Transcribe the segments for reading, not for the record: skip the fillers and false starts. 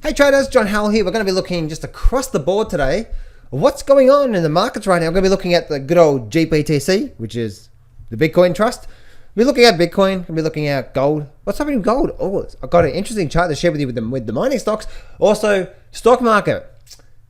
Hey traders, John Howell here. We're going to be looking just across the board today. What's going on in the markets right now? We're going to be looking at the good old GBTC, which is the Bitcoin Trust. We're looking at Bitcoin. We're going to be looking at gold. What's happening with gold? Oh, I've got an interesting chart to share with you with the mining stocks. Also, stock market.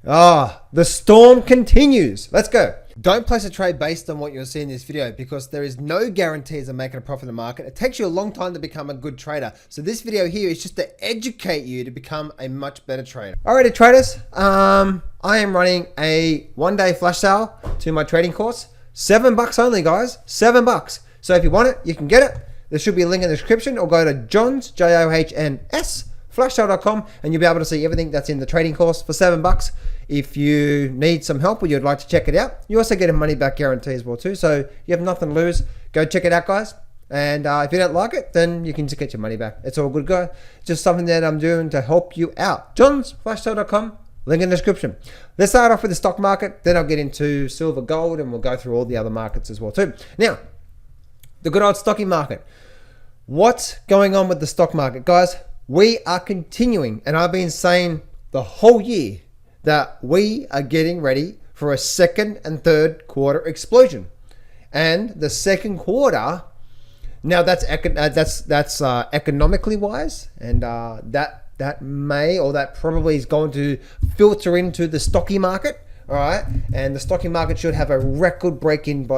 The storm continues. Let's go. Don't place a trade based on what you'll see in this video because there is no guarantees of making a profit in the market. It takes you a long time to become a good trader. So this video here is just to educate you to become a much better trader. Alrighty traders, I am running a one-day flash sale to my trading course. $7 only, guys. $7. So if you want it, you can get it. There should be a link in the description, or go to Johns, Johns, flashsale.com, and you'll be able to see everything that's in the trading course for $7. If you need some help or you'd like to check it out, you also get a money back guarantee as well too. So you have nothing to lose. Go check it out, guys. And if you don't like it, then you can just get your money back. It's all good, guys. Just something that I'm doing to help you out. JohnsFlashSale.com, link in the description. Let's start off with the stock market. Then I'll get into silver, gold, and we'll go through all the other markets as well too. Now, the good old stocking market. What's going on with the stock market, guys? We are continuing, and I've been saying the whole year that we are getting ready for a second and third quarter explosion. And the second quarter, now that's economically wise, and that may, or that probably is going to filter into the stocky market. All right, and the stocky market should have a record-breaking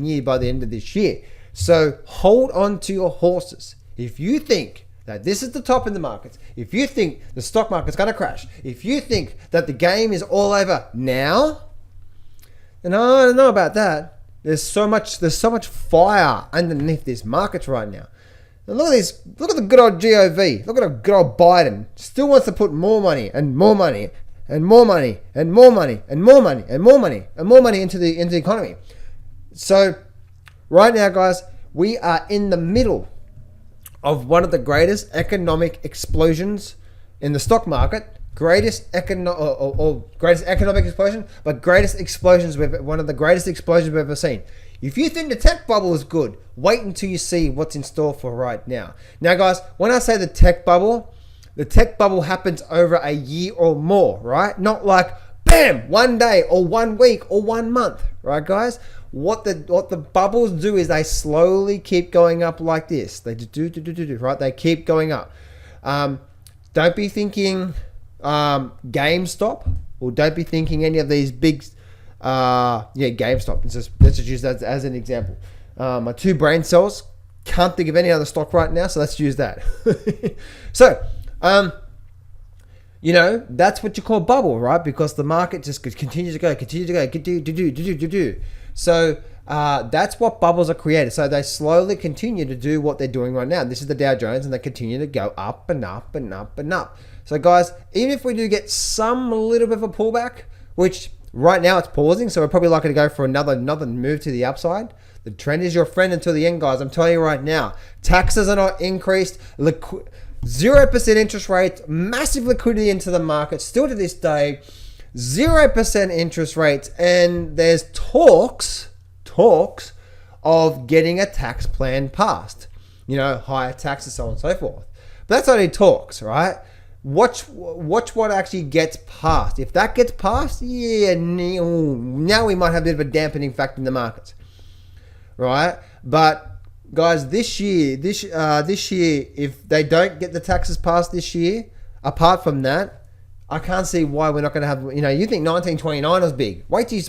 year by the end of this year. So hold on to your horses. If you think that this is the top in the markets, if you think the stock market's going to crash, if you think that the game is all over now, and I don't know about that. There's so much fire underneath this market right now. And look at this. Look at the good old GOV. Look at the good old Biden. Still wants to put more money and more money and more money and more money and more money and more money and more money into the economy. So right now, guys, we are in the middle of one of the greatest economic explosions in the stock market. Greatest economic explosion, but one of the greatest explosions we've ever seen. If you think the tech bubble is good, wait until you see what's in store for right now. Now, guys, when I say the tech bubble happens over a year or more, right? Not like bam, one day or 1 week or 1 month, right, guys? What the bubbles do is they slowly keep going up like this. They do, right? They keep going up. Don't be thinking GameStop, or don't be thinking any of these big, GameStop. Let's just use that as an example. My two brain cells can't think of any other stock right now, so let's use that. So, that's what you call bubble, right? Because the market just continues to go. So that's what bubbles are created. So they slowly continue to do what they're doing right now. This is the Dow Jones, and they continue to go up and up and up and up. So guys, even if we do get some little bit of a pullback, which right now it's pausing, so we're probably likely to go for another move to the upside. The trend is your friend until the end, guys. I'm telling you right now, taxes are not increased. 0% interest rates, massive liquidity into the market still to this day, 0% interest rates, and there's talks of getting a tax plan passed, higher taxes, so on and so forth. But that's only talks, right? Watch what actually gets passed. If that gets passed, now we might have a bit of a dampening factor in the markets, right? But guys, this year, if they don't get the taxes passed this year, apart from that, I can't see why we're not going to have. You think 1929 was big. Wait till you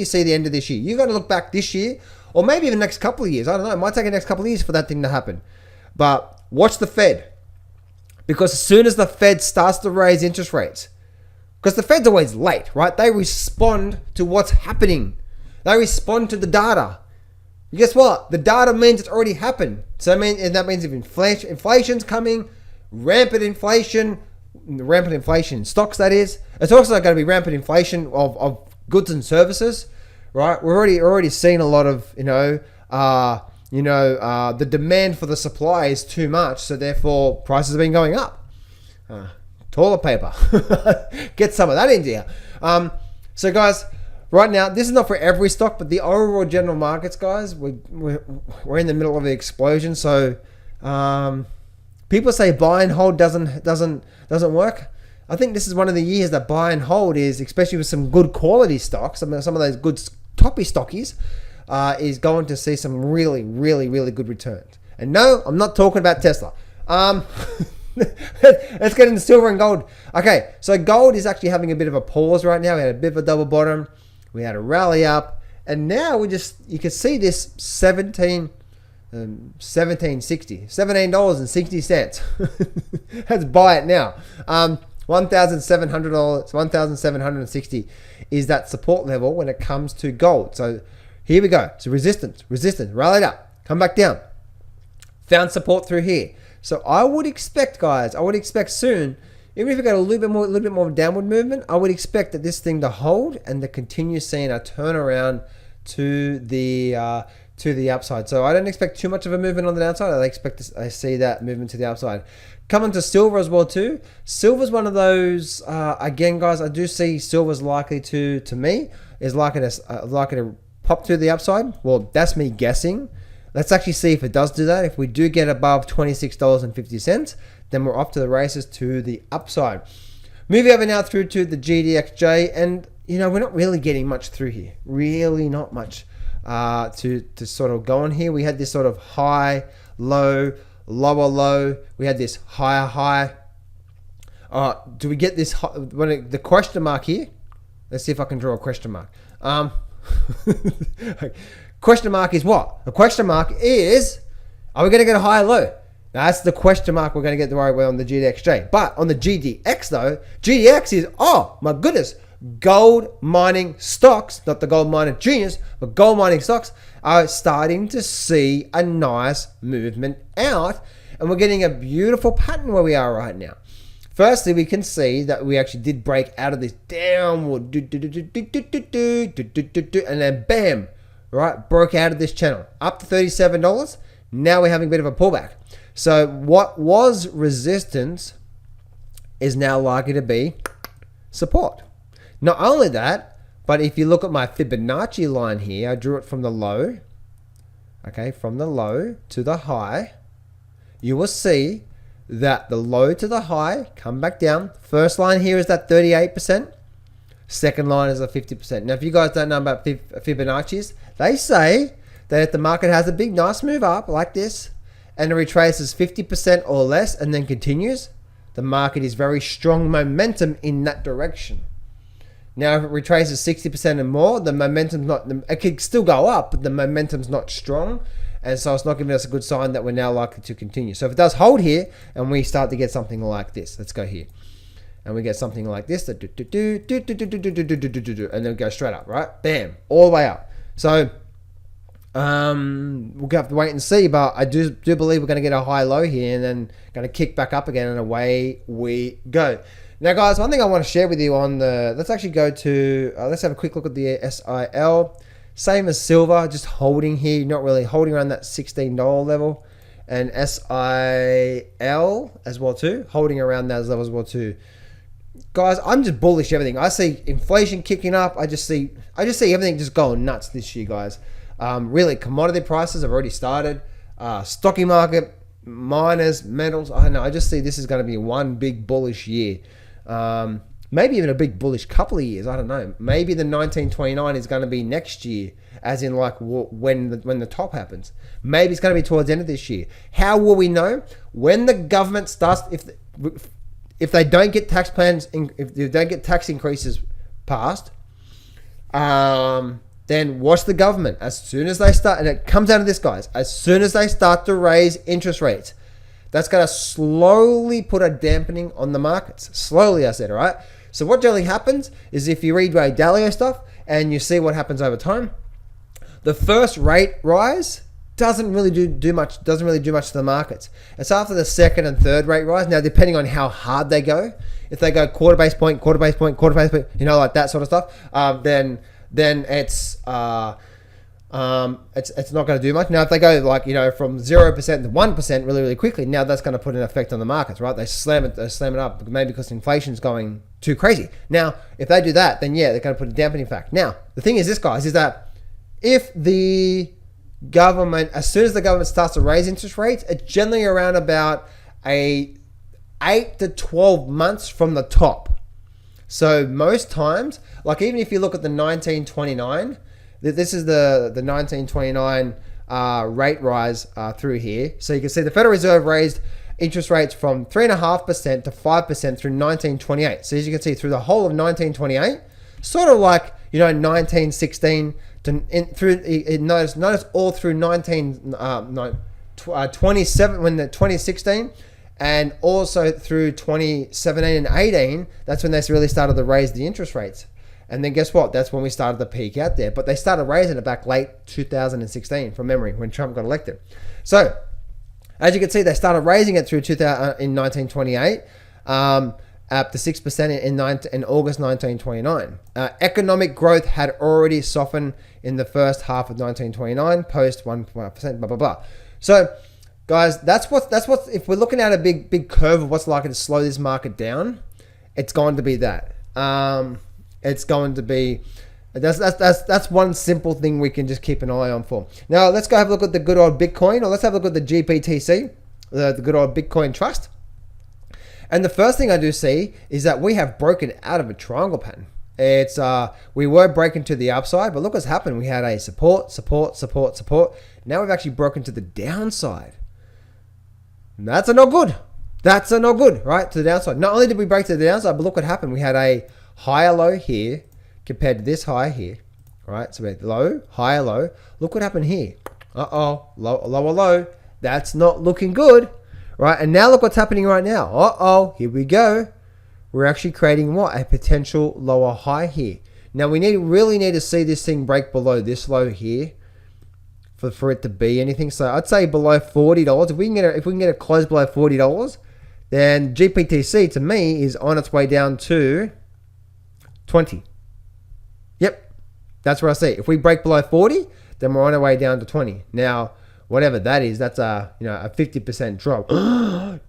see the end of this year. You got to look back this year, or maybe even the next couple of years. I don't know. It might take the next couple of years for that thing to happen. But watch the Fed, because as soon as the Fed starts to raise interest rates, because the Fed's always late, right? They respond to what's happening. They respond to the data. Guess what? The data means it's already happened. So that means if inflation's coming, rampant inflation in stocks, that is. It's also going to be rampant inflation of goods and services, right? We're already seeing a lot of, the demand for the supply is too much, so therefore prices have been going up. Toilet paper. Get some of that into here. So guys, right now, this is not for every stock, but the overall general markets, guys, we're in the middle of the explosion. So people say buy and hold doesn't work. I think this is one of the years that buy and hold is, especially with some good quality stocks, some of those good toppy stockies, is going to see some really, really, really good returns. And no, I'm not talking about Tesla. Let's get into silver and gold. Okay, so gold is actually having a bit of a pause right now. We had a bit of a double bottom. We had a rally up. And now you can see this $17.60. Let's buy it now. $1,700, $1,760 is that support level when it comes to gold. So here we go. So resistance, rallied up, come back down. Found support through here. So I would expect, guys, soon, even if we got a little bit more downward movement, I would expect that this thing to hold and to continue seeing a turnaround to the upside. So I don't expect too much of a movement on the downside. I see that movement to the upside. Coming to silver as well too. Silver's one of those. Again, guys, I do see silver's likely to pop to the upside. Well, that's me guessing. Let's actually see if it does do that. If we do get above $26.50, then we're off to the races to the upside. Moving over now through to the GDXJ, and we're not really getting much through here. Really not much to sort of go on here. We had this sort of high, low, lower low. We had this higher high. Do we get this the question mark here? Let's see if I can draw a question mark. Question mark is what? The question mark is, are we going to get a higher low? Now, that's the question mark we're going to get the right way on the GDXJ. But on the GDX though, GDX is, oh my goodness, gold mining stocks, not the gold mining juniors, but gold mining stocks are starting to see a nice movement out. And we're getting a beautiful pattern where we are right now. Firstly, we can see that we actually did break out of this downward, and then bam, right, broke out of this channel up to $37. Now we're having a bit of a pullback. So what was resistance is now likely to be support. Not only that, but if you look at my Fibonacci line here, I drew it from the low, okay, from the low to the high. You will see that the low to the high come back down. First line here is that 38%. Second line is a 50%. Now, if you guys don't know about Fibonacci's, they say that if the market has a big, nice move up like this, and it retraces 50% or less and then continues, the market is very strong momentum in that direction. Now, if it retraces 60% and more, the momentum's not, it could still go up, but the momentum's not strong. And so it's not giving us a good sign that we're now likely to continue. So if it does hold here and we start to get something like this, let's go here. And we get something like this, and then go straight up, right? Bam, all the way up. So we'll have to wait and see, but I do believe we're going to get a high low here and then going to kick back up again, and away we go. Now, guys, one thing I want to share with you on let's actually go to, let's have a quick look at the SIL. Same as silver, just holding here, not really holding around that $16 level. And SIL as well too, holding around those levels as well too. Guys, I'm just bullish everything. I see inflation kicking up. I just see everything just going nuts this year, guys. Really, commodity prices have already started. Stocking market, miners, metals. I don't know. I just see this is going to be one big bullish year. Maybe even a big bullish couple of years. I don't know. Maybe the 1929 is going to be next year, as in like when the top happens. Maybe it's going to be towards the end of this year. How will we know? When the government starts, if they don't get tax plans, if they don't get tax increases passed, then watch the government. As soon as they start, and it comes down to this, guys, as soon as they start to raise interest rates, that's going to slowly put a dampening on the markets. Slowly, I said, all right? So what generally happens is if you read Ray Dalio stuff and you see what happens over time, the first rate rise doesn't really do much to the markets. It's after the second and third rate rise. Now, depending on how hard they go, if they go quarter base point, like that sort of stuff, then it's not going to do much. Now, if they go from 0% to 1% really, really quickly, now that's going to put an effect on the markets, right? They slam it up, maybe because inflation's going too crazy. Now, if they do that, then yeah, they're going to put a dampening effect. Now, the thing is this, guys, is that if the government, as soon as the government starts to raise interest rates, it's generally around about a 8 to 12 months from the top. So most times, like even if you look at the 1929, this is the 1929 rate rise through here. So you can see the Federal Reserve raised interest rates from 3.5% to 5% through 1928. So as you can see, through the whole of 1928, sort of like 1916 to notice all through 27 when the 2016. And also through 2017 and 18, that's when they really started to raise the interest rates. And then guess what? That's when we started to peak out there. But they started raising it back late 2016 from memory when Trump got elected. So as you can see, they started raising it through in 1928 up to 6% in August 1929. Economic growth had already softened in the first half of 1929, post 1%, blah, blah, blah. So guys, that's what if we're looking at a big curve of what's likely to slow this market down, it's going to be that. It's going to be that's one simple thing we can just keep an eye on for. Now let's go have a look at the good old Bitcoin, or let's have a look at the GPTC, the good old Bitcoin Trust. And the first thing I do see is that we have broken out of a triangle pattern. It's we were breaking to the upside, but look what's happened. We had a support. Now we've actually broken to the downside. That's a no good. That's a no good, right? To the downside. Not only did we break to the downside, but look what happened. We had a higher low here compared to this high here, right? So we had low, higher low. Look what happened here. Lower low. That's not looking good, right? And now look what's happening right now. Here we go. We're actually creating what? A potential lower high here. Now we really need to see this thing break below this low here for it to be anything. So I'd say below $40. If we can get a close below $40, then GPTC to me is on its way down to 20. Yep, that's where I see. If we break below 40, then we're on our way down to 20. Now, whatever that is, that's a 50% drop.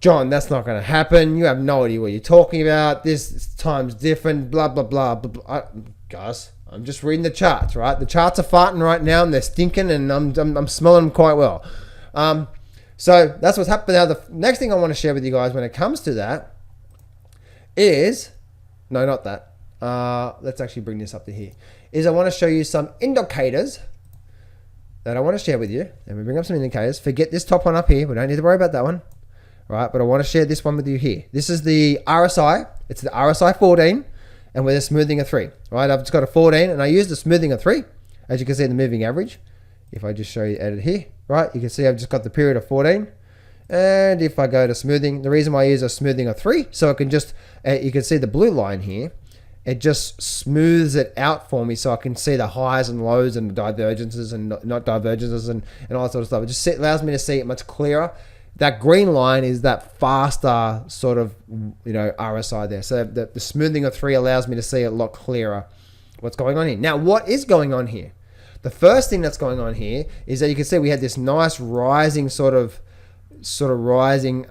John, that's not going to happen. You have no idea what you're talking about. This time's different. Blah blah blah blah. Blah. Guys, I'm just reading the charts, right? The charts are farting right now, and they're stinking, and I'm smelling them quite well. So that's what's happened. Now, the next thing I want to share with you guys when it comes to that is, no, not that. Let's actually bring this up to here. Is I want to show you some indicators that I want to share with you. And we bring up some indicators. Forget this top one up here. We don't need to worry about that one, right? But I want to share this one with you here. This is the RSI. It's the RSI 14. And we're smoothing a 3, right? I've just got a 14, and I use the smoothing a 3, as you can see in the moving average. If I just show you edit here, right? You can see I've just got the period of 14. And if I go to smoothing, the reason why I use a smoothing a 3, so it can just, you can see the blue line here. It just smooths it out for me so I can see the highs and lows and divergences and not divergences and all that sort of stuff. It just allows me to see it much clearer. That green line is that faster sort of, RSI there. So the smoothing of 3 allows me to see a lot clearer what's going on here. Now, what is going on here? The first thing that's going on here is that you can see we had this nice rising sort of rising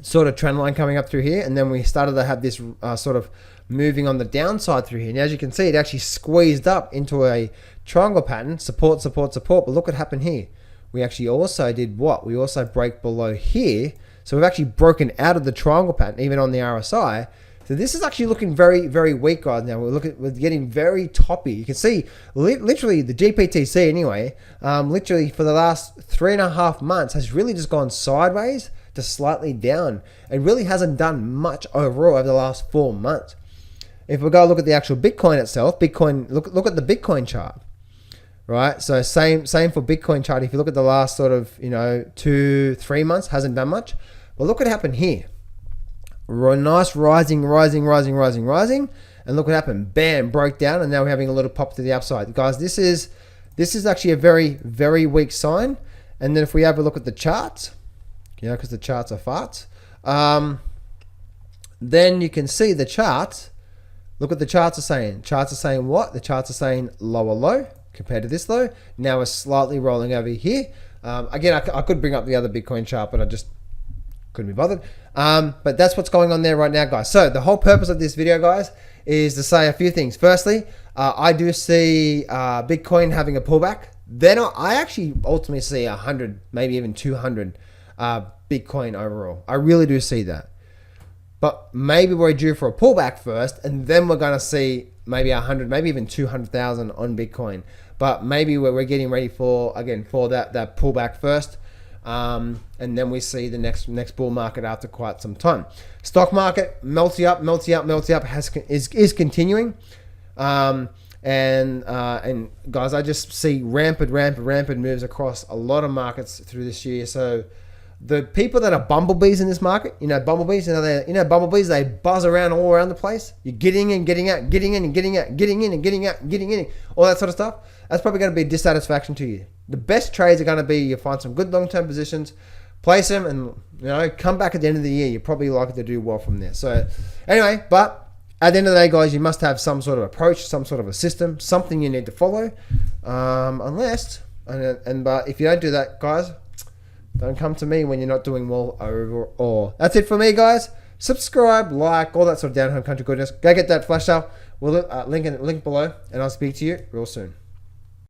sort of trend line coming up through here. And then we started to have this sort of moving on the downside through here. Now, as you can see, it actually squeezed up into a triangle pattern, support. But look what happened here. We actually also did what? We also break below here. So we've actually broken out of the triangle pattern, even on the RSI. So this is actually looking very, very weak, guys. Now we're getting very toppy. You can see literally the GPTC anyway, literally for the last 3.5 months has really just gone sideways to slightly down. It really hasn't done much overall over the last 4 months. If we go look at the actual Bitcoin itself, look at the Bitcoin chart. Right, so same for Bitcoin chart. If you look at the last sort of 2-3 months, hasn't done much. But look what happened here. Nice rising, and look what happened. Bam, broke down, and now we're having a little pop to the upside, guys. This is actually a very, very weak sign. And then if we have a look at the charts, because the charts are farts, then you can see the charts. Look what the charts are saying. Charts are saying what? The charts are saying lower low compared to this low. Now we're slightly rolling over here. Again, I could bring up the other Bitcoin chart, but I just couldn't be bothered. But that's what's going on there right now, guys. So the whole purpose of this video, guys, is to say a few things. Firstly, I do see Bitcoin having a pullback. Then I actually ultimately see 100, maybe even 200 Bitcoin overall. I really do see that. But maybe we're due for a pullback first, and then we're going to see maybe 100, maybe even 200,000 on Bitcoin. But maybe we're getting ready for that pullback first. And then we see the next bull market after quite some time. Stock market melting up is continuing. And guys, I just see rampant moves across a lot of markets through this year. So the people that are bumblebees in this market, bumblebees, bumblebees, they buzz around all around the place. You're getting in, getting out, getting in and getting out, getting in and getting out, getting in, all that sort of stuff. That's probably going to be a dissatisfaction to you. The best trades are going to be you find some good long-term positions, place them, and come back at the end of the year. You're probably likely to do well from there. So anyway, but at the end of the day, guys, you must have some sort of approach, some sort of a system, something you need to follow. But if you don't do that, guys, don't come to me when you're not doing well overall. That's it for me, guys. Subscribe, like, all that sort of down home country goodness. Go get that flash up. We'll link below, and I'll speak to you real soon.